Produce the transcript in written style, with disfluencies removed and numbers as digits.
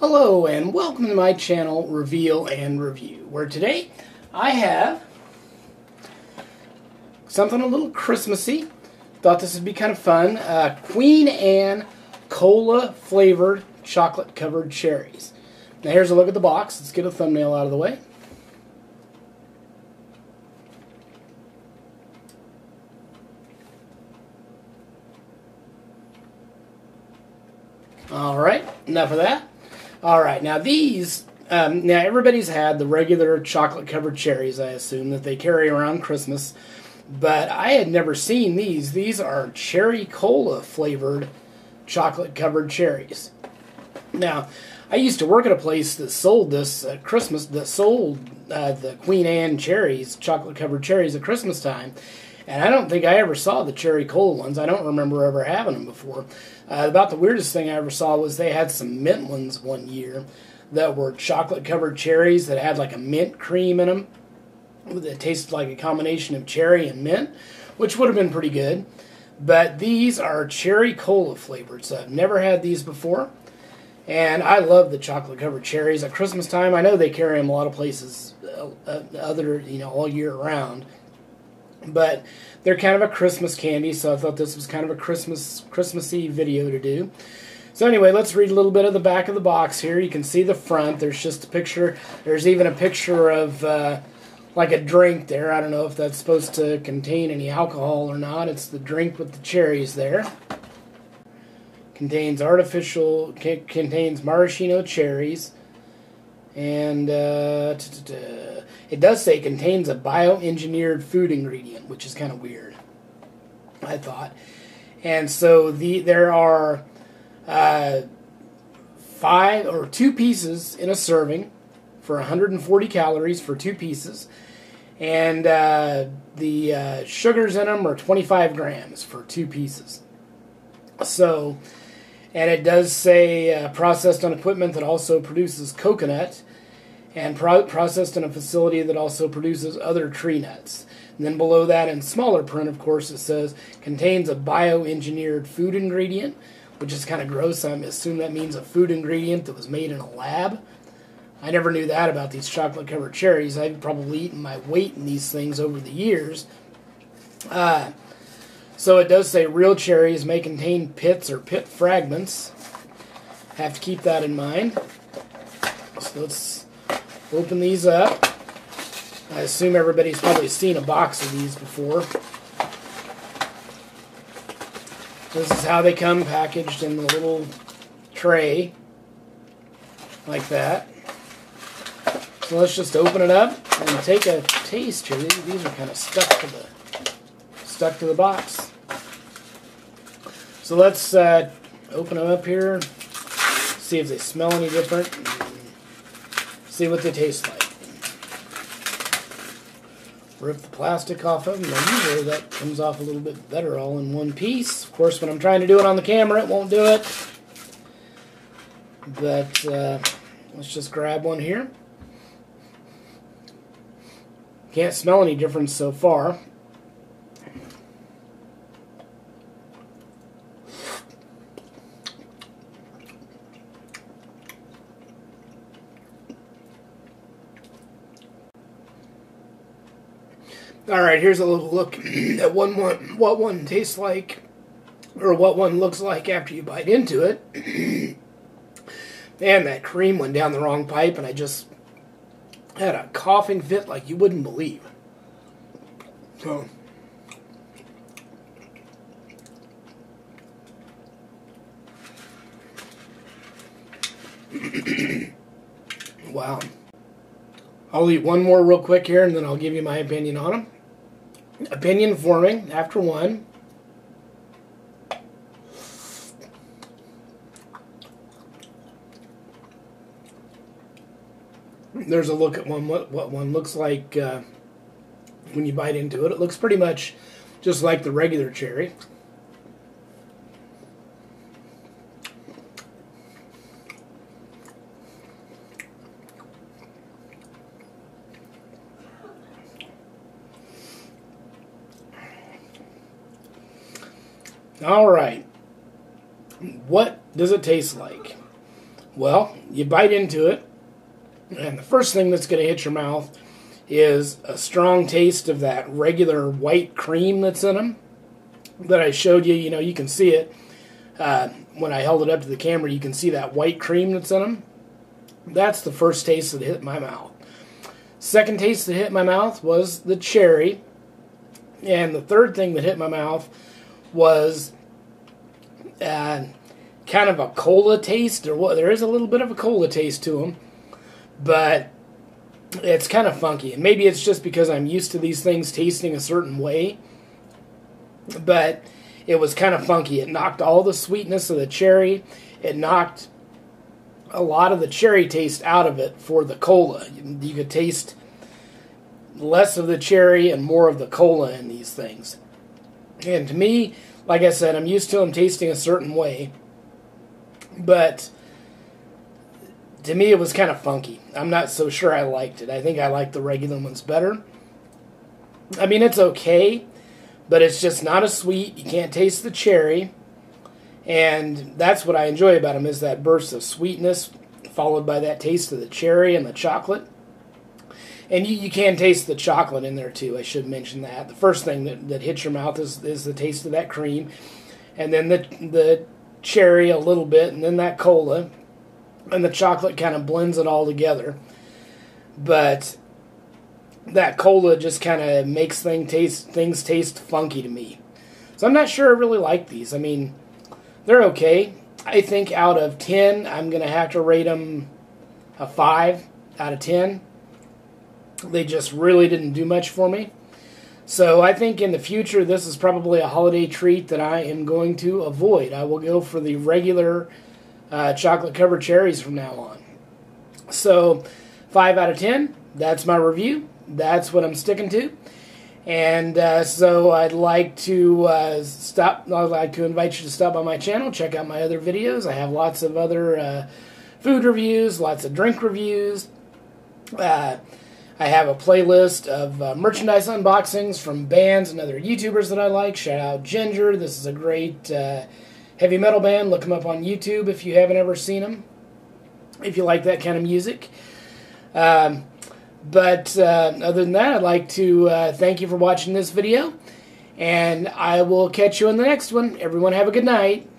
Hello and welcome to my channel, Reveal and Review, where today I have something a little Christmassy. Thought this would be kind of fun. Queen Anne cola flavored chocolate covered cherries. Now here's a look at the box. Let's get a thumbnail out of the way. Alright, enough of that. Alright, now these, now everybody's had the regular chocolate covered cherries, I assume, that they carry around Christmas, but I had never seen these. These are cherry cola flavored chocolate covered cherries. Now, I used to work at a place that sold this at Christmas, that sold the Queen Anne cherries, chocolate covered cherries at Christmas time. And I don't think I ever saw the cherry cola ones. I don't remember ever having them before. About the weirdest thing I ever saw was they had some mint ones one year that were chocolate-covered cherries that had like a mint cream in them. That tasted like a combination of cherry and mint, which would have been pretty good. But these are cherry cola flavored, so I've never had these before. And I love the chocolate-covered cherries at Christmas time. I know they carry them a lot of places, all year round. But they're kind of a Christmas candy, so I thought this was kind of a Christmassy video to do. So anyway, let's read a little bit of the back of the box here. You can see the front. There's just a picture. There's even a picture of like a drink there. I don't know if that's supposed to contain any alcohol or not. It's the drink with the cherries there. Contains maraschino cherries. And it does say contains a bioengineered food ingredient, which is kind of weird, I thought. And so there are 2 pieces in a serving for 140 calories for 2 pieces. And the sugars in them are 25 grams for 2 pieces. So, and it does say processed on equipment that also produces coconut, and processed in a facility that also produces other tree nuts. And then below that, in smaller print, of course, it says, contains a bioengineered food ingredient, which is kind of gross. I assume that means a food ingredient that was made in a lab. I never knew that about these chocolate-covered cherries. I've probably eaten my weight in these things over the years. So it does say real cherries may contain pits or pit fragments. Have to keep that in mind. So let's open these up. I assume everybody's probably seen a box of these before. This is how they come packaged in the little tray. Like that. So let's just open it up and take a taste here. These are kind of stuck to the box. So let's open them up here. See if they smell any different. See what they taste like. Rip the plastic off of them. Now usually that comes off a little bit better all in one piece. Of course, when I'm trying to do it on the camera, it won't do it. But let's just grab one here. Can't smell any difference so far. Alright, here's a little look at what one tastes like, or what one looks like after you bite into it. Man, that cream went down the wrong pipe, and I just had a coughing fit like you wouldn't believe. So, wow. I'll eat one more real quick here, and then I'll give you my opinion on them. Opinion forming after one. There's a look at what one looks like when you bite into it. It looks pretty much just like the regular cherry. All right. What does it taste like? Well, you bite into it, and the first thing that's going to hit your mouth is a strong taste of that regular white cream that's in them that I showed you. You know, you can see it when I held it up to the camera. You can see that white cream that's in them. That's the first taste that hit my mouth. Second taste that hit my mouth was the cherry. And the third thing that hit my mouth was kind of a cola taste, or what? There is a little bit of a cola taste to them, but it's kind of funky. And maybe it's just because I'm used to these things tasting a certain way, but it was kind of funky. It knocked all the sweetness of the cherry. It knocked a lot of the cherry taste out of it for the cola. You could taste less of the cherry and more of the cola in these things. And to me, like I said, I'm used to them tasting a certain way, but to me it was kind of funky. I'm not so sure I liked it. I think I liked the regular ones better. I mean, it's okay, but it's just not as sweet. You can't taste the cherry. And that's what I enjoy about them, is that burst of sweetness followed by that taste of the cherry and the chocolate. And you can taste the chocolate in there too. I should mention that. The first thing that hits your mouth is the taste of that cream. And then the cherry a little bit, and then that cola. And the chocolate kind of blends it all together. But that cola just kind of makes things taste funky to me. So I'm not sure I really like these. I mean, they're okay. I think out of 10, I'm going to have to rate them a 5 out of 10. They just really didn't do much for me. So I think in the future, this is probably a holiday treat that I am going to avoid. I will go for the regular chocolate-covered cherries from now on. So 5 out of 10, that's my review. That's what I'm sticking to. And so I'd like to invite you to stop by my channel, check out my other videos. I have lots of other food reviews, lots of drink reviews. I have a playlist of merchandise unboxings from bands and other YouTubers that I like. Shout out Ginger. This is a great heavy metal band. Look them up on YouTube if you haven't ever seen them, if you like that kind of music. But other than that, I'd like to thank you for watching this video, and I will catch you in the next one. Everyone have a good night.